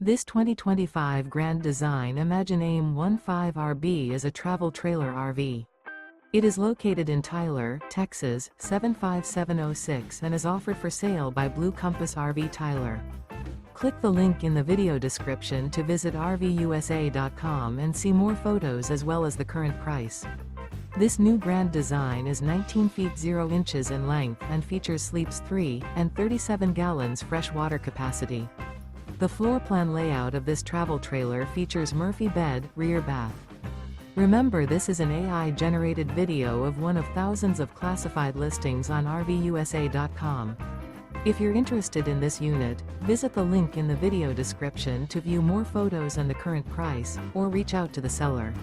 This 2025 Grand Design Imagine AIM-15RB is a travel trailer RV. It is located in Tyler, Texas, 75706 and is offered for sale by Blue Compass RV Tyler. Click the link in the video description to visit RVUSA.com and see more photos as well as the current price. This new Grand Design is 19 feet 0 inches in length and features sleeps 3 and 37 gallons fresh water capacity. The floor plan layout of this travel trailer features Murphy bed, rear bath. Remember, this is an AI-generated video of one of thousands of classified listings on RVUSA.com. If you're interested in this unit, visit the link in the video description to view more photos and the current price, or reach out to the seller.